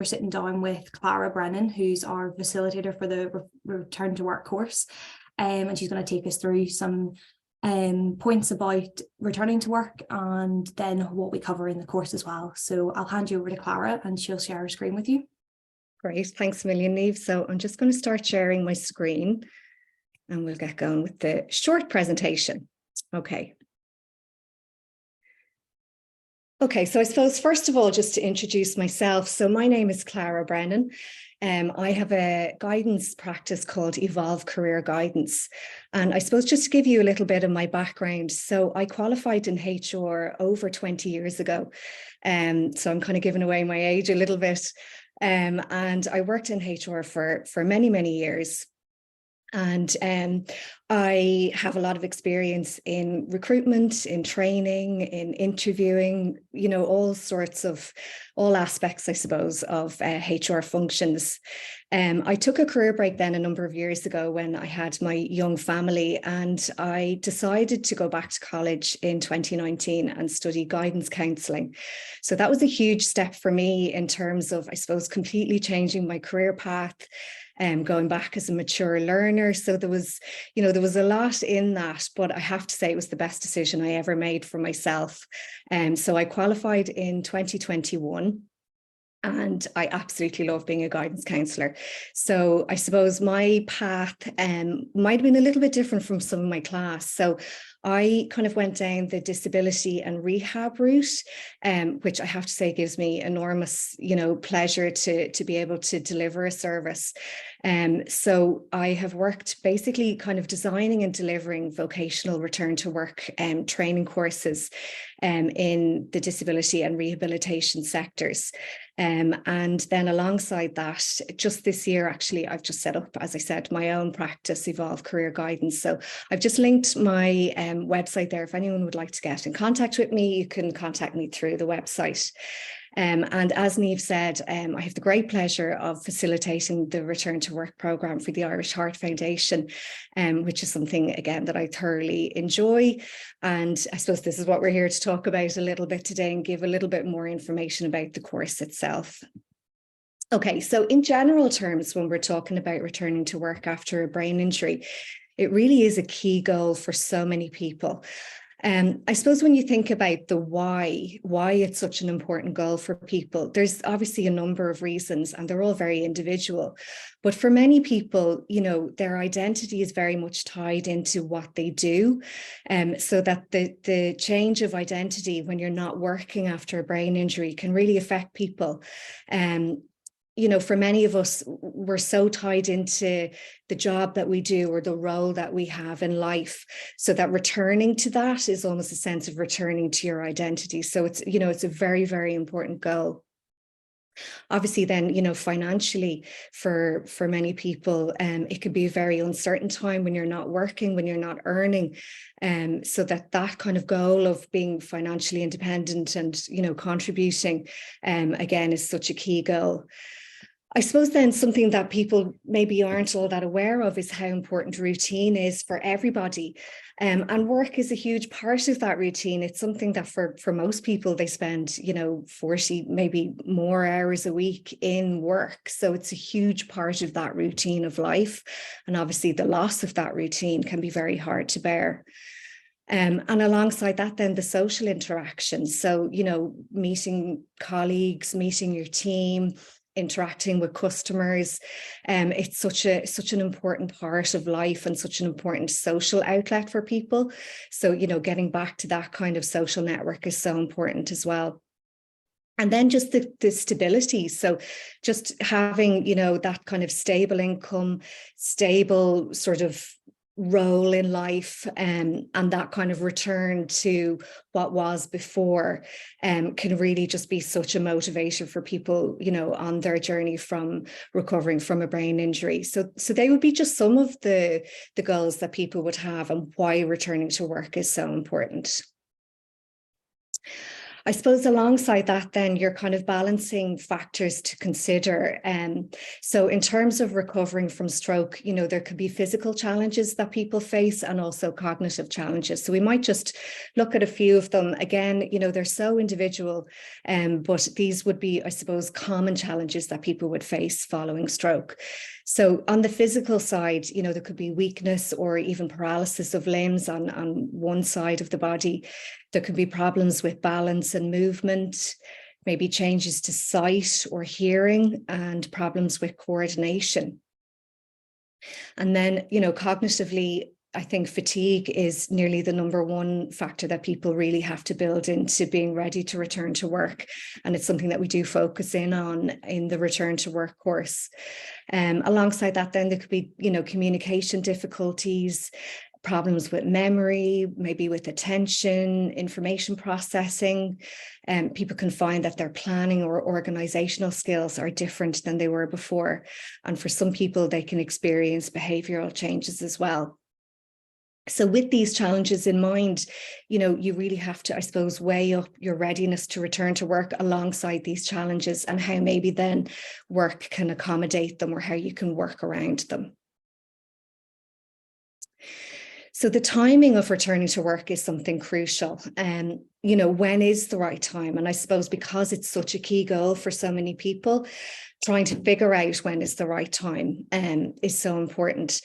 we're sitting down with Clara Brennan, who's our facilitator for the Return to Work course. And she's going to take us through some points about returning to work and then what we cover in the course as well. So I'll hand you over to Clara and she'll share her screen with you. Great, thanks a million, Niamh. So I'm just going to start sharing my screen and we'll get going with the short presentation. Okay, so I suppose first of all, just to introduce myself. So my name is Clara Brennan. I have a guidance practice called Evolve Career Guidance. And I suppose just to give you a little bit of my background. So I qualified in HR over 20 years ago. So I'm kind of giving away my age a little bit. And I worked in HR for many, many years. And I have a lot of experience in recruitment, in training, in interviewing, you know, all aspects, I suppose, of HR functions. I took a career break then a number of years ago when I had my young family, and I decided to go back to college in 2019 and study guidance counselling. So that was a huge step for me in terms of, I suppose, completely changing my career path. Going back as a mature learner. So there was a lot in that, but I have to say it was the best decision I ever made for myself. So I qualified in 2021. And I absolutely love being a guidance counsellor. So I suppose my path might have been a little bit different from some of my class. So I kind of went down the disability and rehab route, which I have to say gives me enormous, pleasure to be able to deliver a service. So I have worked basically kind of designing and delivering vocational return to work training courses in the disability and rehabilitation sectors. And then alongside that, just this year, actually, I've just set up, as I said, my own practice, Evolve Career Guidance. So I've just linked my website there. If anyone would like to get in contact with me, you can contact me through the website. And as Niamh said, I have the great pleasure of facilitating the Return to Work programme for the Irish Heart Foundation, which is something, again, that I thoroughly enjoy. And I suppose this is what we're here to talk about a little bit today and give a little bit more information about the course itself. Okay, so in general terms, when we're talking about returning to work after a brain injury, it really is a key goal for so many people. I suppose when you think about the why it's such an important goal for people, there's obviously a number of reasons and they're all very individual. But for many people, their identity is very much tied into what they do. So that the change of identity when you're not working after a brain injury can really affect people. For many of us, we're so tied into the job that we do or the role that we have in life, so that returning to that is almost a sense of returning to your identity. So it's a very, very important goal. Obviously, then, financially, for many people, it could be a very uncertain time when you're not working, when you're not earning. So that kind of goal of being financially independent and, contributing, again, is such a key goal. I suppose then something that people maybe aren't all that aware of is how important routine is for everybody. And work is a huge part of that routine. It's something that for most people, they spend, 40, maybe more hours a week in work. So it's a huge part of that routine of life. And obviously the loss of that routine can be very hard to bear. And alongside that, then the social interactions. So, meeting colleagues, meeting your team, interacting with customers. It's such an important part of life and such an important social outlet for people. So, getting back to that kind of social network is so important as well. And then just the stability. So just having, that kind of stable income, stable sort of role in life, and that kind of return to what was before can really just be such a motivation for people, on their journey from recovering from a brain injury. So they would be just some of the goals that people would have and why returning to work is so important. I suppose alongside that, then you're kind of balancing factors to consider. So in terms of recovering from stroke, there could be physical challenges that people face and also cognitive challenges. So we might just look at a few of them. Again, they're so individual, but these would be, I suppose, common challenges that people would face following stroke. So on the physical side, there could be weakness or even paralysis of limbs on one side of the body. There could be problems with balance and movement, maybe changes to sight or hearing, and problems with coordination. And then, cognitively, I think fatigue is nearly the number one factor that people really have to build into being ready to return to work. And it's something that we do focus in on in the return to work course. Alongside that, then there could be, communication difficulties, problems with memory, maybe with attention, information processing. People can find that their planning or organizational skills are different than they were before. And for some people, they can experience behavioral changes as well. So with these challenges in mind, you really have to, I suppose, weigh up your readiness to return to work alongside these challenges and how maybe then work can accommodate them or how you can work around them. So the timing of returning to work is something crucial. When is the right time? And I suppose because it's such a key goal for so many people, trying to figure out when is the right time is so important.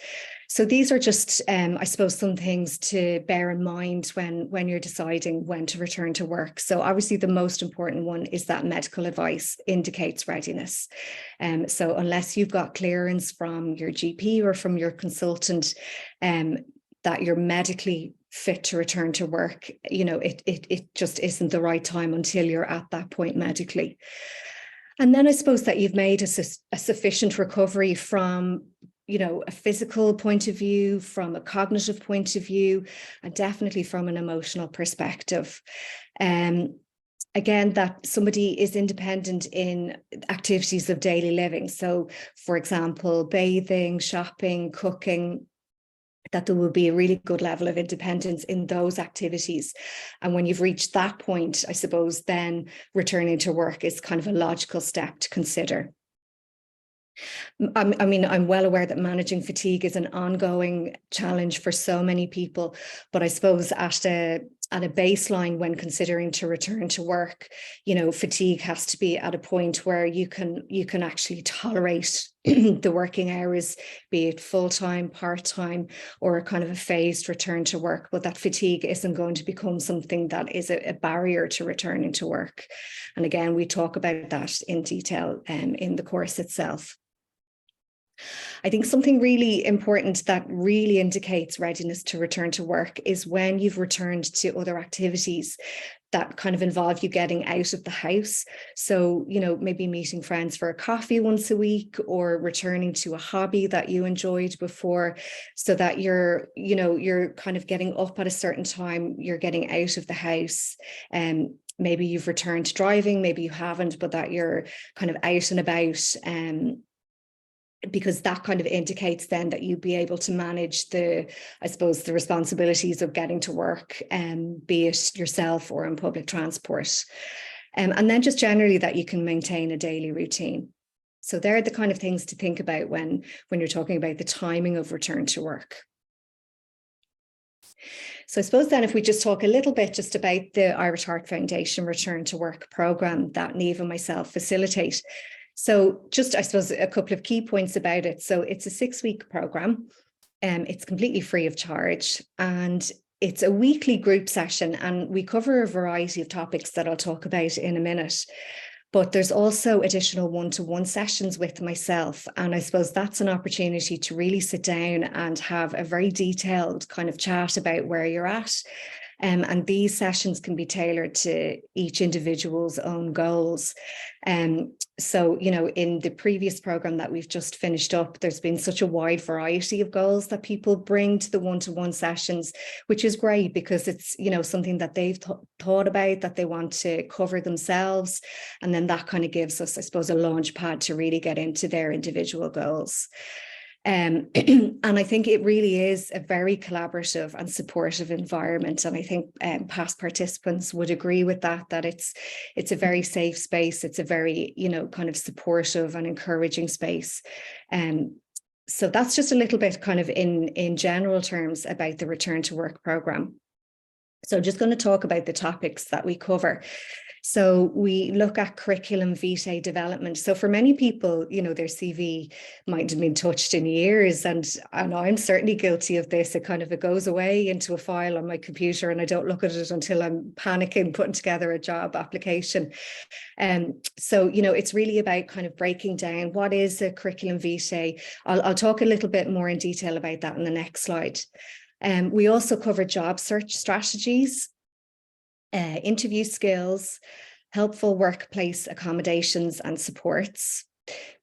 So these are just, I suppose, some things to bear in mind when you're deciding when to return to work. So obviously the most important one is that medical advice indicates readiness. So unless you've got clearance from your GP or from your consultant, that you're medically fit to return to work, it just isn't the right time until you're at that point medically. And then I suppose that you've made a sufficient recovery from, a physical point of view, from a cognitive point of view, and definitely from an emotional perspective. Again, that somebody is independent in activities of daily living. So, for example, bathing, shopping, cooking, that there will be a really good level of independence in those activities. And when you've reached that point, I suppose then returning to work is kind of a logical step to consider. I'm well aware that managing fatigue is an ongoing challenge for so many people, but I suppose at a baseline when considering to return to work, fatigue has to be at a point where you can actually tolerate the working hours, be it full-time, part-time, or a kind of a phased return to work, but that fatigue isn't going to become something that is a barrier to returning to work. And again, we talk about that in detail in the course itself. I think something really important that really indicates readiness to return to work is when you've returned to other activities that kind of involve you getting out of the house. So, maybe meeting friends for a coffee once a week or returning to a hobby that you enjoyed before, so that you're kind of getting up at a certain time, you're getting out of the house. Maybe you've returned to driving, maybe you haven't, but that you're kind of out and about, because that kind of indicates then that you'd be able to manage the responsibilities of getting to work, be it yourself or in public transport. And then just generally that you can maintain a daily routine. So they're the kind of things to think about when you're talking about the timing of return to work. So I suppose then if we just talk a little bit just about the Irish Heart Foundation Return to Work programme that Niamh and myself facilitate. So just, I suppose, a couple of key points about it. So it's a 6-week programme. It's completely free of charge, and it's a weekly group session, and we cover a variety of topics that I'll talk about in a minute. But there's also additional one-to-one sessions with myself. And I suppose that's an opportunity to really sit down and have a very detailed kind of chat about where you're at. And these sessions can be tailored to each individual's own goals. So, in the previous programme that we've just finished up, there's been such a wide variety of goals that people bring to the one-to-one sessions, which is great because it's, something that they've thought about, that they want to cover themselves. And then that kind of gives us, I suppose, a launch pad to really get into their individual goals. And I think it really is a very collaborative and supportive environment. And I think past participants would agree with that, that it's a very safe space. It's a very, kind of supportive and encouraging space. So that's just a little bit kind of in general terms about the Return to Work programme. So just going to talk about the topics that we cover. So we look at curriculum vitae development. So for many people, their CV might have been touched in years, and I'm certainly guilty of this. It goes away into a file on my computer, and I don't look at it until I'm panicking, putting together a job application. So, it's really about kind of breaking down what is a curriculum vitae. I'll talk a little bit more in detail about that in the next slide. We also cover job search strategies, interview skills, helpful workplace accommodations and supports,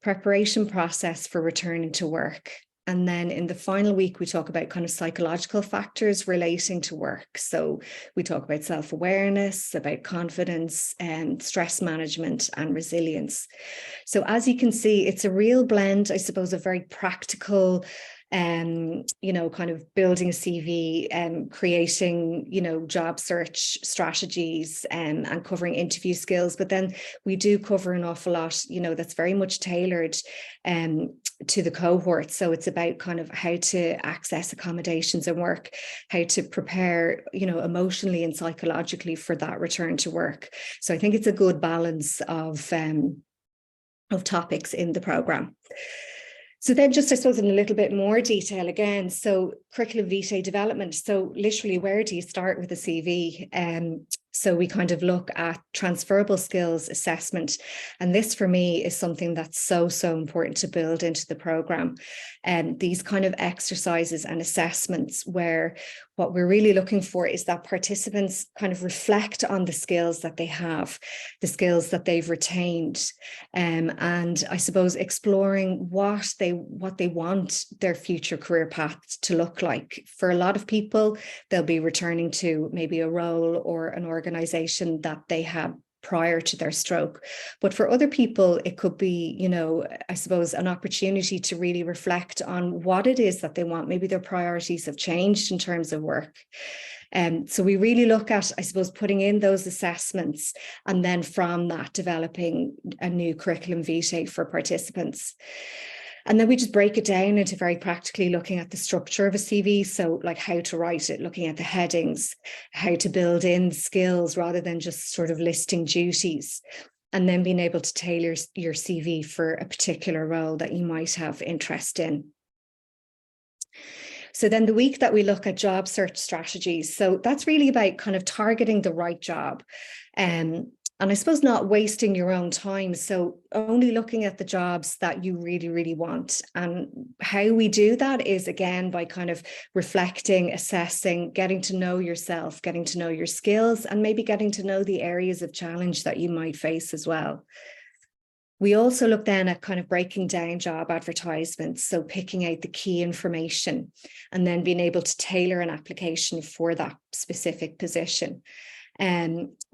preparation process for returning to work. And then in the final week, we talk about kind of psychological factors relating to work. So we talk about self-awareness, about confidence, and stress management and resilience. So as you can see, it's a real blend, I suppose, of very practical, kind of building a CV and creating, job search strategies and covering interview skills. But then we do cover an awful lot, that's very much tailored to the cohort. So it's about kind of how to access accommodations and work, how to prepare, emotionally and psychologically for that return to work. So I think it's a good balance of topics in the programme. So then just, I suppose, in a little bit more detail again, so curriculum vitae development. So literally, where do you start with a CV? So we kind of look at transferable skills assessment. And this for me is something that's so important to build into the programme. And these kind of exercises and assessments where what we're really looking for is that participants kind of reflect on the skills that they have, the skills that they've retained, and I suppose exploring what they want their future career path to look like. For a lot of people, they'll be returning to maybe a role or an organization that they had prior to their stroke. But for other people, it could be, I suppose, an opportunity to really reflect on what it is that they want. Maybe their priorities have changed in terms of work. So we really look at, I suppose, putting in those assessments and then from that developing a new curriculum vitae for participants. And then we just break it down into very practically looking at the structure of a CV. So like how to write it, looking at the headings, how to build in skills rather than just sort of listing duties, and then being able to tailor your CV for a particular role that you might have interest in. So then the week that we look at job search strategies, so that's really about kind of targeting the right job. And I suppose not wasting your own time. So only looking at the jobs that you really want. And how we do that is, again, by kind of reflecting, assessing, getting to know yourself, getting to know your skills, and maybe getting to know the areas of challenge that you might face as well. We also look then at kind of breaking down job advertisements, so picking out the key information and then being able to tailor an application for that specific position.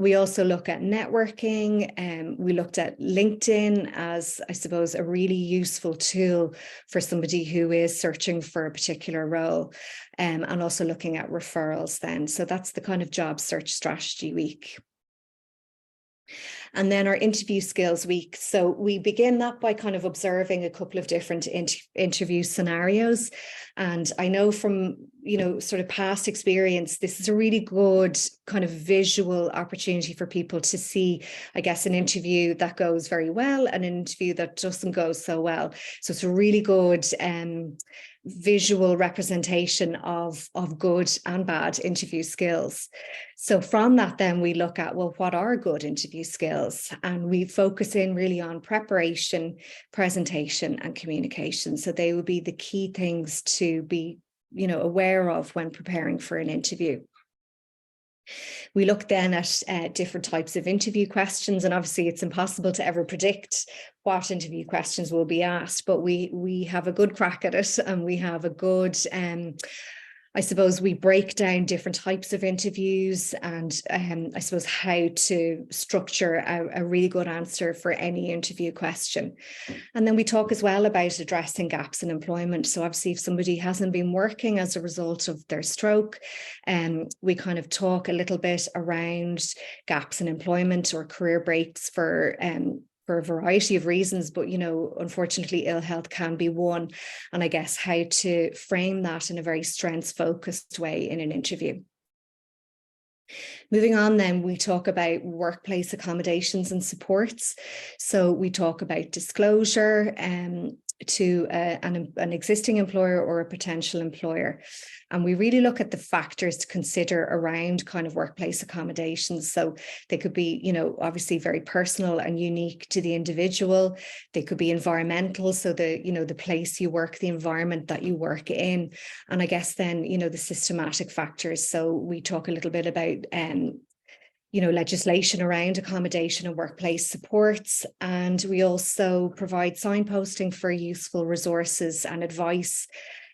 We also look at networking, and we looked at LinkedIn as, I suppose, a really useful tool for somebody who is searching for a particular role, and also looking at referrals then. So that's the kind of job search strategy week. And then our interview skills week. So we begin that by kind of observing a couple of different interview scenarios. And I know from, sort of past experience, this is a really good kind of visual opportunity for people to see, I guess, an interview that goes very well and an interview that doesn't go so well. So it's a really good visual representation of good and bad interview skills. So from that, then we look at, well, what are good interview skills? And we focus in really on preparation, presentation, and communication. So they will be the key things to be, aware of when preparing for an interview. We look then at different types of interview questions, and obviously it's impossible to ever predict what interview questions will be asked, but we have a good crack at it, and we have a good, I suppose we break down different types of interviews and I suppose how to structure a really good answer for any interview question. And then we talk as well about addressing gaps in employment. So obviously if somebody hasn't been working as a result of their stroke, we kind of talk a little bit around gaps in employment or career breaks for a variety of reasons, but, you know, unfortunately, ill health can be one. And I guess how to frame that in a very strengths-focused way in an interview. Moving on, then we talk about workplace accommodations and supports. So we talk about disclosure to an existing employer or a potential employer. And we really look at the factors to consider around kind of workplace accommodations. So they could be, you know, obviously very personal and unique to the individual. They could be environmental. So the place you work, the environment that you work in. And I guess then, you know, the systematic factors. So we talk a little bit about legislation around accommodation and workplace supports. And we also provide signposting for useful resources and advice.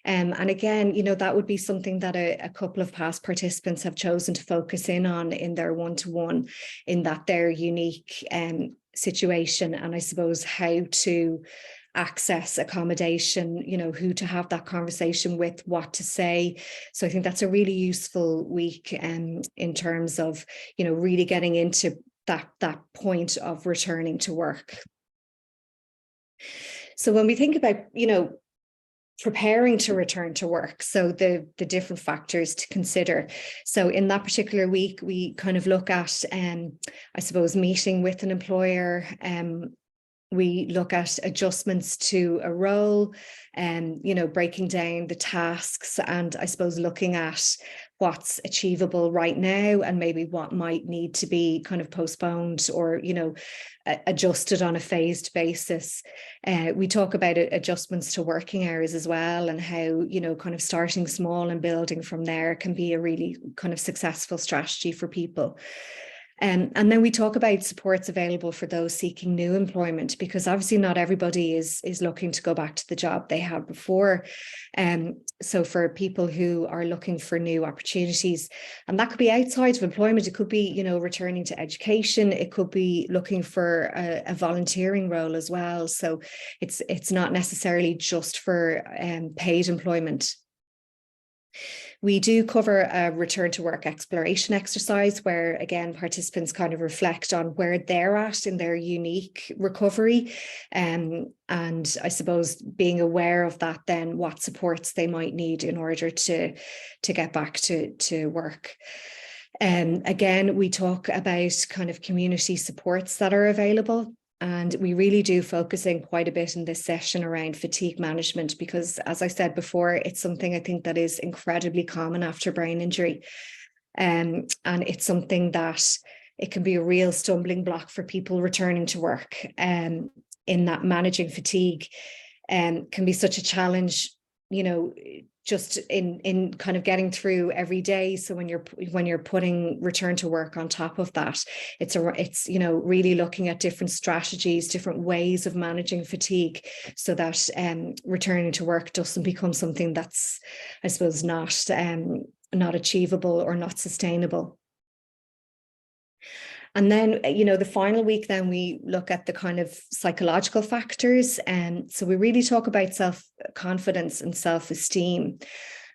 And again, you know, that would be something that a couple of past participants have chosen to focus in on in their one-to-one, in that their unique situation, and I suppose how to access accommodation, you know, who to have that conversation with, what to say. So I think that's a really useful week in terms of, you know, really getting into that point of returning to work. So when we think about, you know, preparing to return to work, so the different factors to consider. So in that particular week, we kind of look at, I suppose, meeting with an employer. We look at adjustments to a role and, you know, breaking down the tasks and I suppose looking at what's achievable right now and maybe what might need to be kind of postponed or, you know, adjusted on a phased basis. We talk about adjustments to working hours as well and how, you know, kind of starting small and building from there can be a really kind of successful strategy for people. And then we talk about supports available for those seeking new employment, because obviously not everybody is looking to go back to the job they had before. So for people who are looking for new opportunities, and that could be outside of employment, it could be, you know, returning to education, it could be looking for a volunteering role as well. So it's not necessarily just for paid employment. We do cover a return to work exploration exercise where, again, participants kind of reflect on where they're at in their unique recovery. And I suppose being aware of that, then what supports they might need in order to get back to work. Again, we talk about kind of community supports that are available. And we really do focus in quite a bit in this session around fatigue management, because as I said before, it's something I think that is incredibly common after brain injury. And it's something that it can be a real stumbling block for people returning to work. In that managing fatigue can be such a challenge, you know, just in kind of getting through every day. So when you're putting return to work on top of that, it's you know, really looking at different strategies, different ways of managing fatigue, so that returning to work doesn't become something that's, I suppose, not achievable or not sustainable. And then, you know, the final week, then we look at the kind of psychological factors. And so we really talk about self-confidence and self-esteem,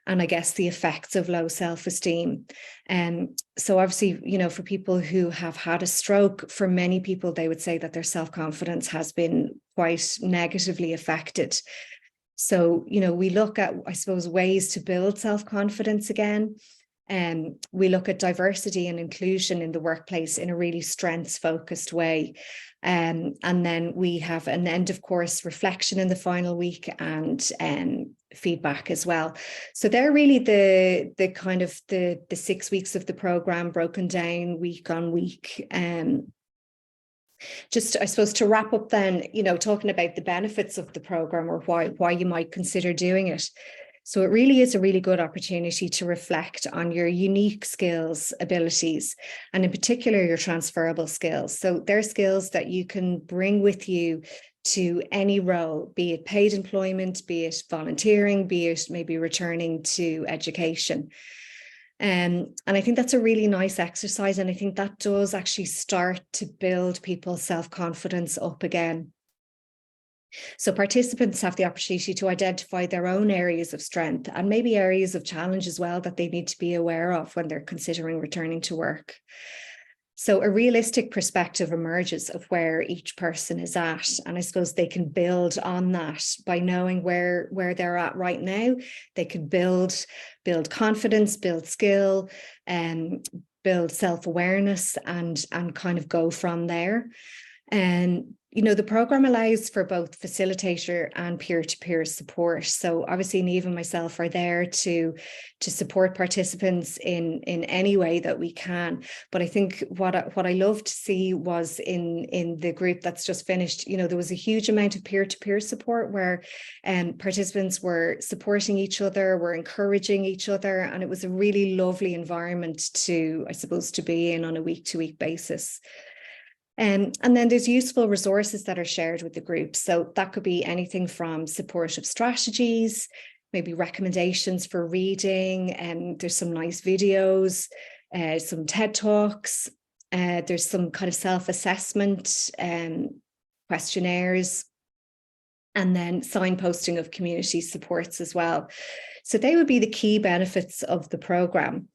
and I guess the effects of low self-esteem. And so obviously, you know, for people who have had a stroke, for many people, they would say that their self-confidence has been quite negatively affected. So, you know, we look at, I suppose, ways to build self-confidence again. We look at diversity and inclusion in the workplace in a really strengths-focused way. And then we have an end of course reflection in the final week and feedback as well. So they're really the kind of the 6 weeks of the program broken down week on week. Just, I suppose, to wrap up then, you know, talking about the benefits of the program or why you might consider doing it. So it really is a really good opportunity to reflect on your unique skills, abilities, and in particular, your transferable skills. So they're skills that you can bring with you to any role, be it paid employment, be it volunteering, be it maybe returning to education. And I think that's a really nice exercise. And I think that does actually start to build people's self-confidence up again. So participants have the opportunity to identify their own areas of strength and maybe areas of challenge as well that they need to be aware of when they're considering returning to work. So a realistic perspective emerges of where each person is at. And I suppose they can build on that by knowing where they're at right now. They can build confidence, build skill, and build self-awareness and kind of go from there. And the program allows for both facilitator and peer-to-peer support. So obviously, Niamh and myself are there to support participants in any way that we can. But I think what I love to see was in the group that's just finished, there was a huge amount of peer-to-peer support where participants were supporting each other, were encouraging each other, and it was a really lovely environment to be in on a week-to-week basis. And then there's useful resources that are shared with the group. So that could be anything from supportive strategies, maybe recommendations for reading, and there's some nice videos, some TED Talks, there's some kind of self-assessment questionnaires, and then signposting of community supports as well. So they would be the key benefits of the programme.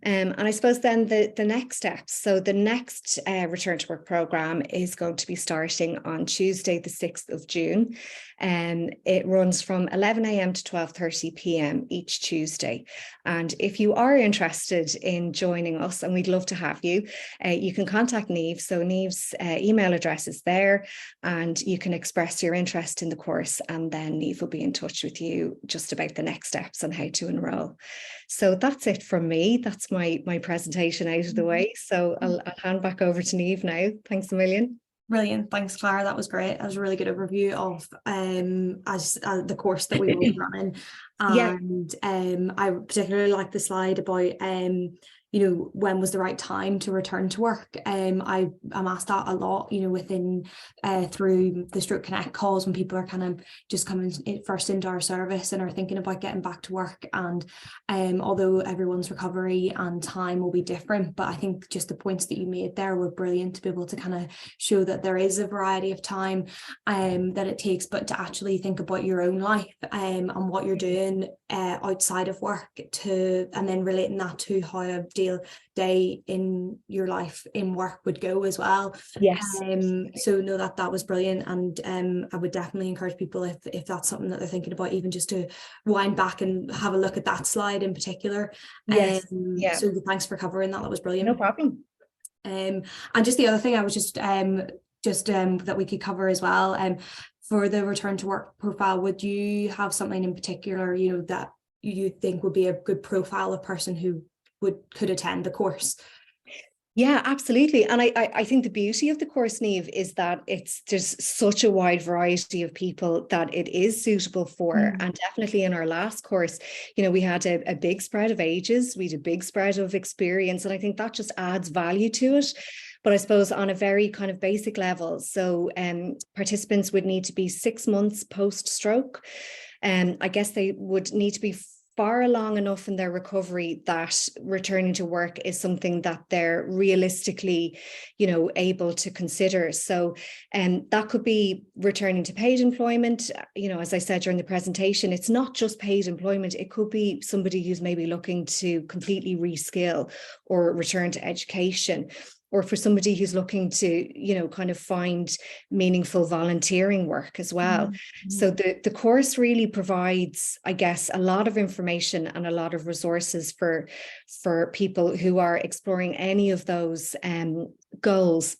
And I suppose then the next steps. So the next return to work programme is going to be starting on Tuesday, the 6th of June. And it runs from 11 a.m. to 12:30 p.m. each Tuesday. And if you are interested in joining us, and we'd love to have you, you can contact Niamh. So Niamh's email address is there, and you can express your interest in the course, and then Niamh will be in touch with you just about the next steps on how to enroll. So that's it from me. That's my presentation out of the way. So I'll hand back over to Niamh now. Thanks a million. Brilliant. Thanks, Clara. That was great. That was a really good overview of the course that we will be running. And I particularly like the slide about when was the right time to return to work. I'm asked that a lot, within through the Stroke Connect calls when people are kind of just coming first into our service and are thinking about getting back to work. And although everyone's recovery and time will be different, but I think just the points that you made there were brilliant to be able to kind of show that there is a variety of time that it takes, but to actually think about your own life and what you're doing outside of work and then relating that to how a day in your life in work would go as well. Yes. So no, that was brilliant, and I would definitely encourage people if that's something that they're thinking about, even just to wind back and have a look at that slide in particular. Yes. So thanks for covering that. That was brilliant. No problem. And just the other thing I was just that we could cover as well. For the return to work profile, would you have something in particular, that you think would be a good profile of person who could attend the course? Yeah, absolutely. And I think the beauty of the course, Niamh, is that there's such a wide variety of people that it is suitable for. And definitely in our last course, we had a big spread of ages, we had a big spread of experience, and I think that just adds value to it. But I suppose on a very kind of basic level. So participants would need to be 6 months post-stroke. And I guess they would need to be far along enough in their recovery that returning to work is something that they're realistically, able to consider. So that could be returning to paid employment. As I said during the presentation, it's not just paid employment. It could be somebody who's maybe looking to completely reskill or return to education, or for somebody who's looking to, kind of find meaningful volunteering work as well. So the course really provides, I guess, a lot of information and a lot of resources for people who are exploring any of those goals.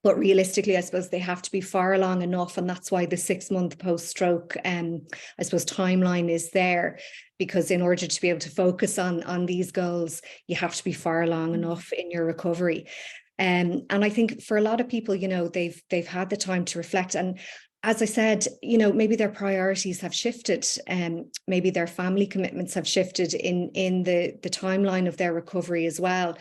But realistically, I suppose they have to be far along enough. And that's why the 6 month post-stroke, I suppose, timeline is there, because in order to be able to focus on these goals, you have to be far along enough in your recovery. And I think for a lot of people, they've had the time to reflect. And as I said, maybe their priorities have shifted, and maybe their family commitments have shifted in the timeline of their recovery as well.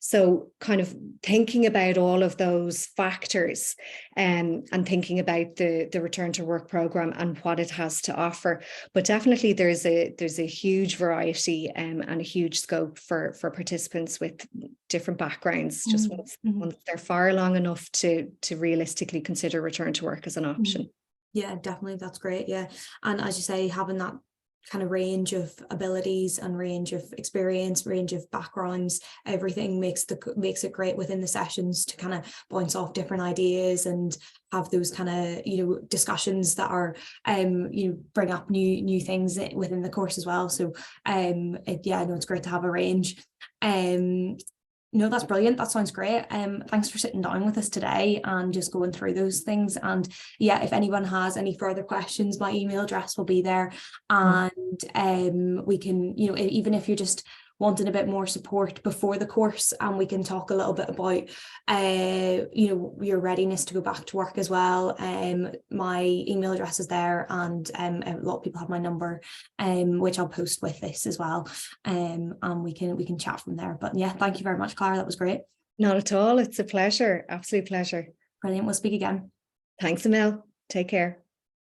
So kind of thinking about all of those factors, and thinking about the return to work program and what it has to offer. But definitely there's a huge variety, and a huge scope for participants with different backgrounds, just once they're far along enough to realistically consider return to work as an option. Yeah, definitely. That's great. Yeah. And as you say, having that kind of range of abilities and range of experience, range of backgrounds, everything makes it great within the sessions to kind of bounce off different ideas and have those kind of, you know, discussions that are you know, bring up new things within the course as well. So yeah, no, it's great to have a range. No, that's brilliant. That sounds great. Thanks for sitting down with us today and just going through those things. And yeah, if anyone has any further questions, my email address will be there. And we can, you know, even if you're just wanting a bit more support before the course, and we can talk a little bit about you know, your readiness to go back to work as well. My email address is there, and a lot of people have my number, which I'll post with this as well. And we can chat from there. But yeah, thank you very much, Clara. That was great. Not at all. It's a pleasure. Absolute pleasure. Brilliant. We'll speak again. Thanks, Emil. Take care.